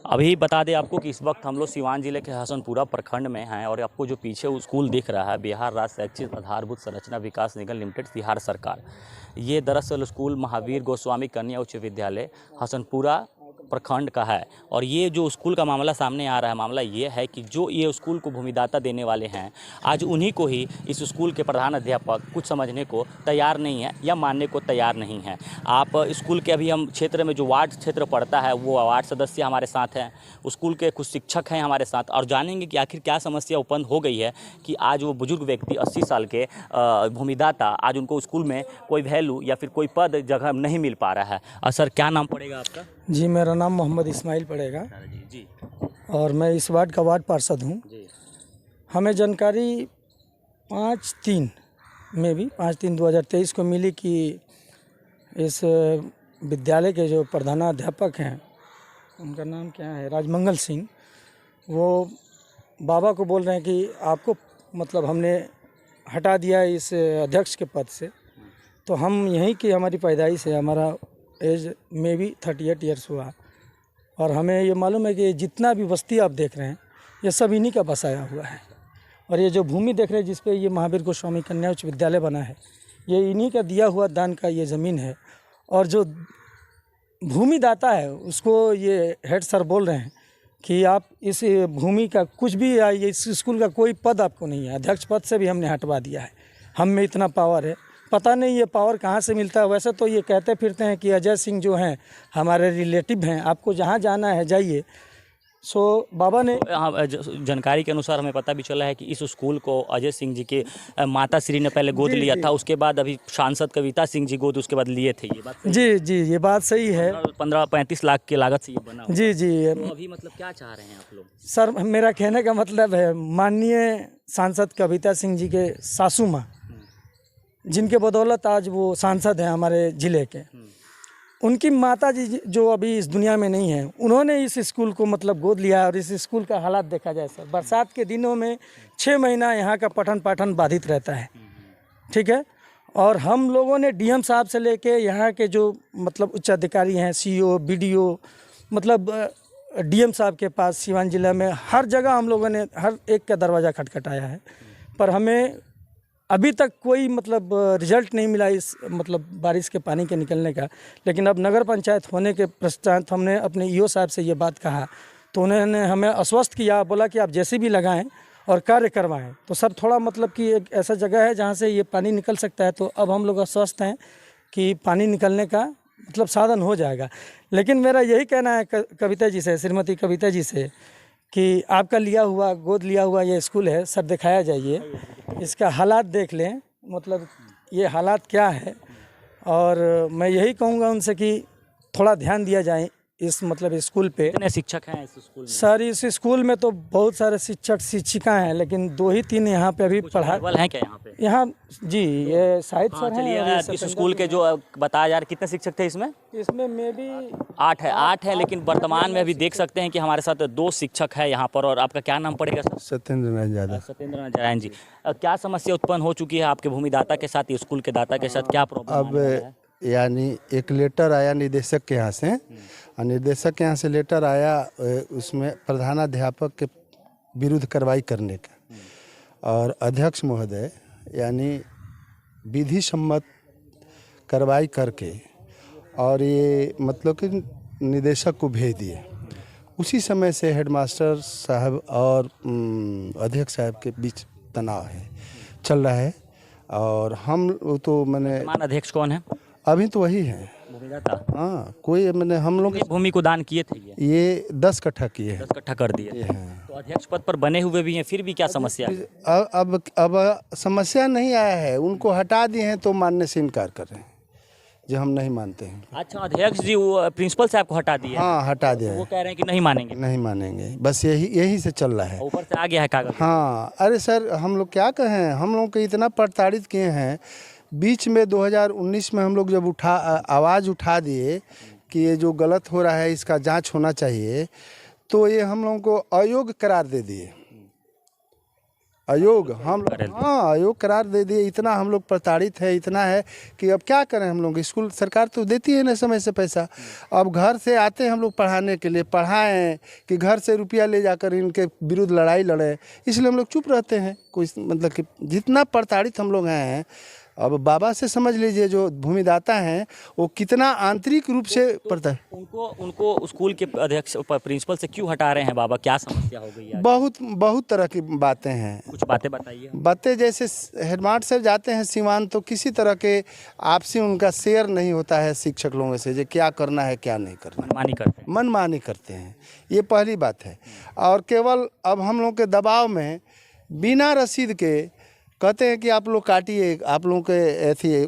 अभी बता दें आपको कि इस वक्त हम लोग सिवान जिले के हसनपुरा प्रखंड में हैं और आपको जो पीछे वो स्कूल दिख रहा है बिहार राज्य शैक्षिक आधारभूत संरचना विकास निगम लिमिटेड बिहार सरकार। ये दरअसल स्कूल महावीर गोस्वामी कन्या उच्च विद्यालय हसनपुरा प्रखंड का है। और ये जो स्कूल का मामला सामने आ रहा है, मामला ये है कि जो ये स्कूल को भूमिदाता देने वाले हैं, आज उन्हीं को ही इस स्कूल के प्रधान अध्यापक कुछ समझने को तैयार नहीं है या मानने को तैयार नहीं है। आप स्कूल के अभी हम क्षेत्र में जो वार्ड क्षेत्र पड़ता है वो वार्ड सदस्य हमारे साथ हैं, स्कूल के कुछ शिक्षक हैं हमारे साथ, और जानेंगे कि आखिर क्या समस्या उत्पन्न हो गई है कि आज वो बुजुर्ग व्यक्ति 80 साल के भूमिदाता, आज उनको स्कूल में कोई वैल्यू या फिर कोई पद जगह नहीं मिल पा रहा है। सर, क्या नाम पड़ेगा आपका? जी, मेरा नाम मोहम्मद इस्माइल पड़ेगा जी, और मैं इस वार्ड का वार्ड पार्षद हूँ। हमें जानकारी 5/3 में भी 5/3/2023 को मिली कि इस विद्यालय के जो प्रधानाध्यापक हैं, उनका नाम क्या है, राजमंगल सिंह, वो बाबा को बोल रहे हैं कि आपको मतलब हमने हटा दिया इस अध्यक्ष के पद से। तो हम यहीं की हमारी पैदाइश से हमारा एज में भी 38 ईयर्स हुआ और हमें ये मालूम है कि जितना भी बस्ती आप देख रहे हैं ये सब इन्हीं का बसाया हुआ है। और ये जो भूमि देख रहे हैं जिस पे ये महावीर गोस्वामी कन्या उच्च विद्यालय बना है, ये इन्हीं का दिया हुआ दान का ये ज़मीन है। और जो भूमिदाता है उसको ये हेड सर बोल रहे हैं कि आप इस भूमि का कुछ भी या इस स्कूल का कोई पद आपको नहीं है, अध्यक्ष पद से भी हमने हटवा दिया है, हम में इतना पावर है। पता नहीं ये पावर कहाँ से मिलता है। वैसे तो ये कहते फिरते हैं कि अजय सिंह जो हैं हमारे रिलेटिव हैं, आपको जहाँ जाना है जाइए। सो बाबा ने जानकारी के अनुसार हमें पता भी चला है कि इस स्कूल को अजय सिंह जी के माता श्री ने पहले गोद लिया था, उसके बाद अभी सांसद कविता सिंह जी गोद उसके बाद लिए थे। ये बात जी, ये बात सही है। 15-35 लाख की लागत से ये बना। जी। तो अभी मतलब क्या चाह रहे हैं आप लोग? सर, मेरा कहने का मतलब है, माननीय सांसद कविता सिंह जी के सासू माँ, जिनके बदौलत आज वो सांसद हैं हमारे ज़िले के, उनकी माता जी जो अभी इस दुनिया में नहीं है, उन्होंने इस स्कूल को मतलब गोद लिया है। और इस स्कूल का हालात देखा जाए सर, बरसात के दिनों में 6 महीना यहाँ का पठन पाठन बाधित रहता है, ठीक है। और हम लोगों ने डीएम साहब से लेके यहाँ के जो मतलब उच्च अधिकारी हैं, सीईओ, बीडीओ, मतलब डीएम साहब के पास सिवान जिला में हर जगह हम लोगों ने हर एक का दरवाज़ा खटखटाया है, पर हमें अभी तक कोई मतलब रिजल्ट नहीं मिला इस मतलब बारिश के पानी के निकलने का। लेकिन अब नगर पंचायत होने के पश्चात हमने अपने ईओ साहब से ये बात कहा, तो उन्होंने हमें आश्वस्त किया, बोला कि आप जैसे भी लगाएं और कार्य करवाएं। तो सर, थोड़ा मतलब कि एक ऐसा जगह है जहाँ से ये पानी निकल सकता है, तो अब हम लोग आश्वस्त हैं कि पानी निकलने का मतलब साधन हो जाएगा। लेकिन मेरा यही कहना है कविता जी से, श्रीमती कविता जी से, कि आपका लिया हुआ गोद लिया हुआ ये स्कूल है सर, दिखाया जाइए, इसका हालात देख लें, मतलब ये हालात क्या है। और मैं यही कहूँगा उनसे कि थोड़ा ध्यान दिया जाए इस मतलब स्कूल पे। कितने शिक्षक हैं इस स्कूल में? सर, इस स्कूल में तो बहुत सारे शिक्षक शिक्षिका हैं, लेकिन 2 ही 3 यहाँ पे अभी पढ़ा हैं क्या यहाँ पे? यहाँ जी, ये शाहिद सर हैं। इस स्कूल के जो बताया जा रहा है, कितने शिक्षक थे इसमें? इसमें मे भी 8 है, लेकिन वर्तमान में अभी देख सकते हैं कि हमारे साथ 2 शिक्षक है यहाँ पर। और आपका क्या नाम पड़ेगा सर? सत्येंद्र नारायण जी। क्या समस्या उत्पन्न हो चुकी है आपके भूमिदाता के साथ, स्कूल के दाता के साथ, क्या प्रॉब्लम? अब यानी एक लेटर आया निदेशक के यहाँ से, और निदेशक के यहाँ से लेटर आया उसमें प्रधानाध्यापक के विरुद्ध कार्रवाई करने का, और अध्यक्ष महोदय यानी विधि सम्मत कार्रवाई करके और ये मतलब कि निदेशक को भेज दिए। उसी समय से हेडमास्टर साहब और अध्यक्ष साहब के बीच तनाव है चल रहा है। और हम तो मैंने अध्यक्ष कौन है? अभी तो वही है भूमिदाता। हाँ, कोई मैंने हम लोग भूमि को दान किए थे ये 10 कट्ठा किए हैं। 10 कट्ठा कर दिए हैं। तो अध्यक्ष पद पर बने हुए भी हैं, फिर भी क्या समस्या है? अब समस्या नहीं आया है, उनको हटा दिए हैं तो मानने से इनकार कर रहे हैं, जो हम नहीं मानते हैं। अच्छा, अध्यक्ष जी वो प्रिंसिपल साहब को हटा दिए? हाँ, हटा दिया है। वो कह रहे हैं कि नहीं मानेंगे, बस यही से चल रहा है। ऊपर से आ गया है कागज। हाँ, अरे सर, हम लोग क्या कहें, हम लोग को इतना प्रताड़ित किए हैं। बीच में 2019 में हम लोग जब आवाज़ उठा दिए कि ये जो गलत हो रहा है इसका जांच होना चाहिए, तो ये हम लोगों को अयोग्य करार दे दिए। आयोग हम लोग, हाँ आयोग करार दे दिए। इतना हम लोग प्रताड़ित है, इतना है कि अब क्या करें हम लोग। स्कूल सरकार तो देती है ना समय से पैसा, अब घर से आते हैं हम लोग पढ़ाने के लिए, पढ़ाएं कि घर से रुपया ले जाकर इनके विरुद्ध लड़ाई लड़े, इसलिए हम लोग चुप रहते हैं। कोई मतलब कि जितना प्रताड़ित हम लोग हैं, अब बाबा से समझ लीजिए जो भूमिदाता हैं वो कितना आंतरिक रूप से पड़ता। उनको स्कूल के अध्यक्ष प्रिंसिपल से क्यों हटा रहे हैं बाबा, क्या समस्या हो गई है? बहुत तरह की बातें हैं। कुछ बातें बताइए। बातें जैसे हेडमास्टर जाते हैं सिवान, तो किसी तरह के आपसी उनका शेयर नहीं होता है शिक्षक लोगों से, जो क्या करना है क्या नहीं करना, मनमानी करते हैं। ये पहली बात है। और केवल अब हम लोग के दबाव में बिना रसीद के कहते हैं कि आप लोग काटिए, आप लोगों के ऐसी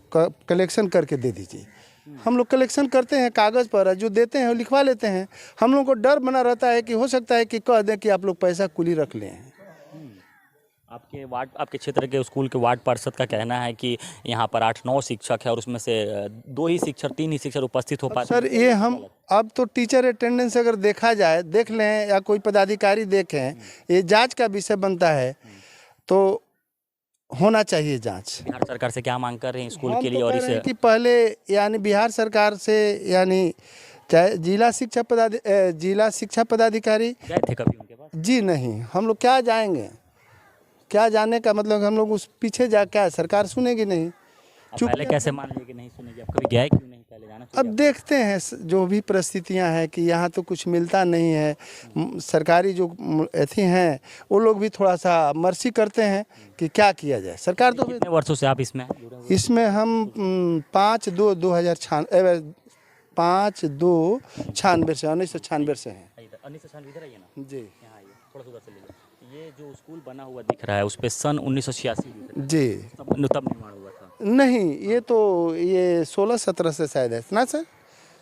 कलेक्शन करके दे दीजिए। हम लोग कलेक्शन करते हैं कागज़ पर, जो देते हैं वो लिखवा लेते हैं। हम लोग को डर बना रहता है कि हो सकता है कि कह दें कि आप लोग पैसा कुली रख लें। आपके क्षेत्र के स्कूल के वार्ड पार्षद का कहना है कि यहाँ पर 8-9 शिक्षक है और उसमें से 2 ही शिक्षक 3 ही शिक्षक उपस्थित हो पाते। सर ये हम अब तो टीचर अटेंडेंस अगर देखा जाए, देख लें या कोई पदाधिकारी देखें, ये जांच का विषय बनता है, तो होना चाहिए जांच। बिहार सरकार से क्या मांग कर रहे हैं स्कूल के लिए? तो और इसे कि पहले यानी बिहार सरकार से यानी चाहे जिला शिक्षा पदाधिकारी गए थे कभी उनके पास? जी नहीं, हम लोग क्या जाएंगे, क्या जाने का मतलब, हम लोग उस पीछे जा, क्या सरकार सुनेगी नहीं। पहले कैसे मान लिए कि नहीं सुनेगी? अब कभी गए क्यों नहीं, पहले जाना चाहिए। अब देखते हैं जो भी परिस्थितियां हैं कि यहाँ तो कुछ मिलता नहीं है। सरकारी जो ऐसी हैं वो लोग भी थोड़ा सा मर्सी करते हैं कि क्या किया जाए। सरकार तो कितने वर्षों से आप इसमें जुड़े हुए? इसमें हम 5/2/1996 से 1996 से हैं। 1996 इधर आइए ना जी यहाँ आइए, थोड़ा सा उधर से लीजिए। ये जो स्कूल बना हुआ दिख रहा है उस पे सन 1986 जी तब निर्माण हुआ था। नहीं, ये तो ये 16-17 से शायद है ना सर,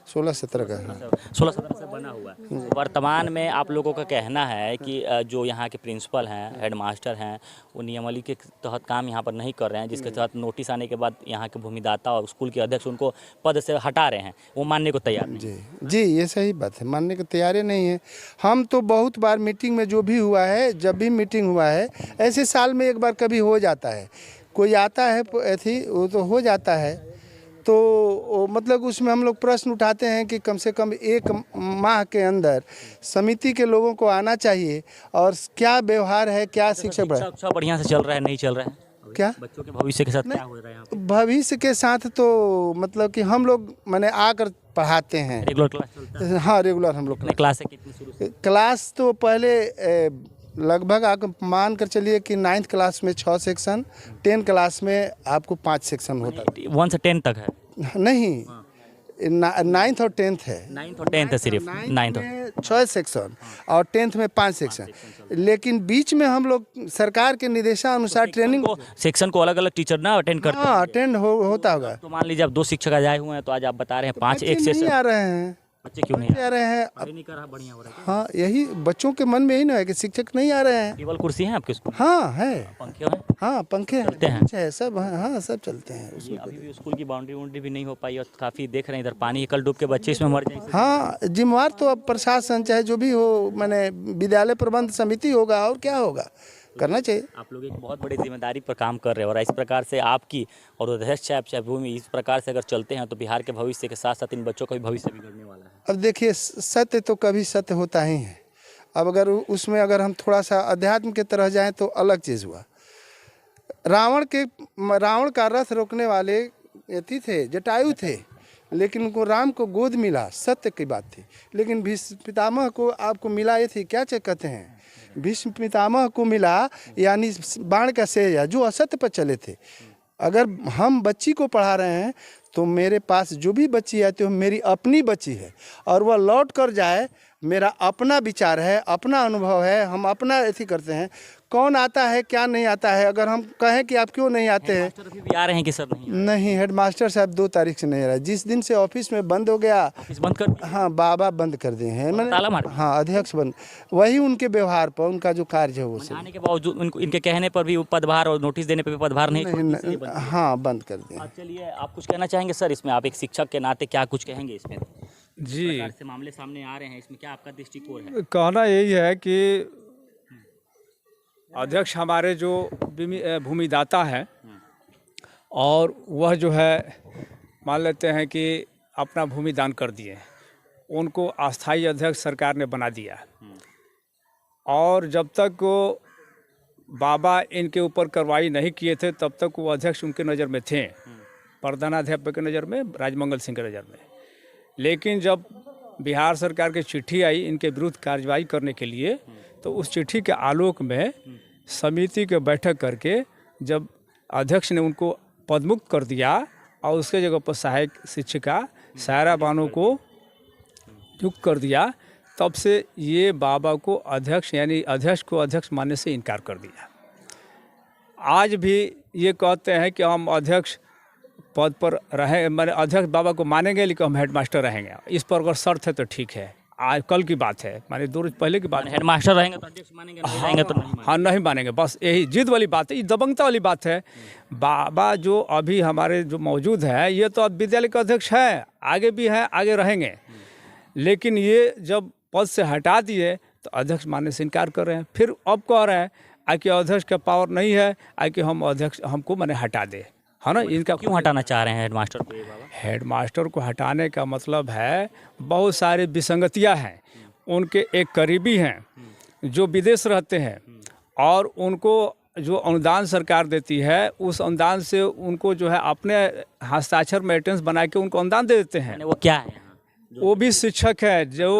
16-17 का है। 16-17 से बना हुआ है। वर्तमान में आप लोगों का कहना है कि जो यहाँ के प्रिंसिपल हैं, हेडमास्टर हैं, वो नियमावली के तहत काम यहाँ पर नहीं कर रहे हैं, जिसके तहत नोटिस आने के बाद यहाँ के भूमिदाता और स्कूल के अध्यक्ष उनको पद से हटा रहे हैं, वो मानने को तैयार नहीं। जी ये सही बात है, मानने को तैयार नहीं है। हम तो बहुत बार मीटिंग में जो भी हुआ है, जब भी मीटिंग हुआ है, ऐसे साल में एक बार कभी हो जाता है, कोई आता है ऐसी, वो तो हो जाता है। तो मतलब उसमें हम लोग प्रश्न उठाते हैं कि कम से कम 1 माह के अंदर समिति के लोगों को आना चाहिए और क्या व्यवहार है, क्या शिक्षा बढ़िया से चल रहा है, नहीं चल रहा है, क्या बच्चों के भविष्य के साथ क्या हो रहा है यहाँ पे? भविष्य के साथ तो मतलब कि हम लोग माने आकर पढ़ाते हैं। रेगुलर क्लास चलता है? हाँ रेगुलर हम लोग क्लास है कितनी शुरू से? क्लास तो पहले लगभग आप मान कर चलिए कि 9th क्लास में 6 सेक्शन, 10 क्लास में आपको 5 सेक्शन होता है। 1 से 10 तक है? नहीं, 9th और 10th है। 9th और 10th है सिर्फ? 9th में 6 सेक्शन और 10th में 5 सेक्शन, लेकिन बीच में हम लोग सरकार के निर्देशानुसार ट्रेनिंग सेक्शन को अलग अलग टीचर ना अटेंड करते हैं? हाँ अटेंड होता होगा। तो मान लीजिए अब 2 शिक्षक आए हुए हैं, तो आज आप बता रहे हैं 5 एक नहीं सेशन आ रहे हैं, बच्चे क्यों नहीं आ रहे हैं? अभी नहीं कर रहा, बढ़िया हो रहा है? हाँ यही बच्चों के मन में ही ना है कि शिक्षक नहीं आ रहे हैं। टेबल कुर्सी है आपके स्कूल? हाँ है, पंखे हैं? हाँ पंखे चलते हैं? है सब, हाँ सब चलते हैं। ये अभी भी स्कूल की बाउंड्री भी नहीं हो पाई और काफ़ी देख रहे हैं इधर पानी कल डूब के बच्चे इसमें मर जाएंगे। हाँ जिम्मेवार तो अब प्रशासन चाहे जो भी हो, मैंने विद्यालय प्रबंध समिति होगा, और क्या होगा, करना चाहिए। आप लोग एक बहुत बड़ी जिम्मेदारी पर काम कर रहे हैं और इस प्रकार से आपकी और अध्यक्ष साहब चाहे भूमि इस प्रकार से अगर चलते हैं तो बिहार के भविष्य के साथ साथ इन बच्चों का भी भविष्य बिगड़ने वाला है। अब देखिए सत्य तो कभी सत्य होता ही है। अब अगर उसमें अगर हम थोड़ा सा अध्यात्म के तरह जाएं तो अलग चीज़ हुआ। रावण का रथ रोकने वाले यति थे, जटायु थे, लेकिन उनको राम को गोद मिला, सत्य की बात थी। लेकिन भीष्म पितामह को आपको मिला ये थी, क्या कहते हैं, भीष्म पितामह को मिला यानी बाण का सेया, जो असत्य पर चले थे। अगर हम बच्ची को पढ़ा रहे हैं तो मेरे पास जो भी बच्ची आती है मेरी अपनी बच्ची है, और वह लौट कर जाए मेरा अपना विचार है, अपना अनुभव है, हम अपना ऐसी करते हैं। कौन आता है क्या नहीं आता है, अगर हम कहें कि आप क्यों नहीं आते हैं, अभी भी आ रहे हैं कि सर नहीं हेडमास्टर साहब 2 तारीख से नहीं आ रहा। जिस दिन से ऑफिस में बंद हो गया, ऑफिस बंद कर, हाँ बाबा बंद कर दिए हैं, मैंने हाँ अध्यक्ष बंद, वही उनके व्यवहार पर उनका जो कार्य है वो सब आने के बावजूद इनके कहने पर भी पदभार और नोटिस देने पर भी पदभार नहीं, हाँ बंद कर दिए। चलिए आप कुछ कहना चाहेंगे सर इसमें, आप एक शिक्षक के नाते क्या कुछ कहेंगे इसमें? जी से मामले सामने आ रहे हैं, इसमें क्या आपका दृष्टिकोण है? कहना यही है कि अध्यक्ष हमारे जो भूमिदाता हैं और वह जो है मान लेते हैं कि अपना भूमि दान कर दिए, उनको अस्थाई अध्यक्ष सरकार ने बना दिया। और जब तक वो बाबा इनके ऊपर कार्रवाई नहीं किए थे तब तक वो अध्यक्ष उनके नज़र में थे, प्रधानाध्यापक के नज़र में, राजमंगल सिंह के नज़र में। लेकिन जब बिहार सरकार की चिट्ठी आई इनके विरुद्ध कार्रवाई करने के लिए, तो उस चिट्ठी के आलोक में समिति के बैठक करके जब अध्यक्ष ने उनको पदमुक्त कर दिया और उसके जगह पर सहायक शिक्षिका सायरा बानो को नियुक्त कर दिया, तब से ये बाबा को अध्यक्ष यानी अध्यक्ष को अध्यक्ष मानने से इनकार कर दिया। आज भी ये कहते हैं कि हम अध्यक्ष पद पर रहें, मैंने अध्यक्ष बाबा को मानेंगे लेकिन हम हेडमास्टर रहेंगे। इस पर अगर शर्त है तो ठीक है, आज कल की बात है, माने 2 रोज पहले की बात है। हेडमास्टर रहेंगे तो अध्यक्ष मानेंगे, नहीं रहेंगे तो नहीं मानेंगे। हाँ, नहीं मानेंगे, बस यही जिद वाली बात है, ये दबंगता वाली बात है। बाबा जो अभी हमारे जो मौजूद है ये तो अब विद्यालय के अध्यक्ष हैं, आगे भी हैं, आगे रहेंगे। लेकिन ये जब पद से हटा दिए तो अध्यक्ष मानने से इनकार कर रहे हैं। फिर अब कह रहे हैं कि अध्यक्ष का पावर नहीं है कि हम अध्यक्ष हमको मैंने हटा दे, है ना। इनका क्यों हटाना चाह रहे हैं हेडमास्टर को ये बाबा? हेडमास्टर को हटाने का मतलब है बहुत सारी विसंगतियां हैं। उनके एक करीबी हैं जो विदेश रहते हैं और उनको जो अनुदान सरकार देती है उस अनुदान से उनको जो है अपने हस्ताक्षर में एटेंस बना के उनको अनुदान दे देते हैं। वो क्या है? वो भी शिक्षक है जो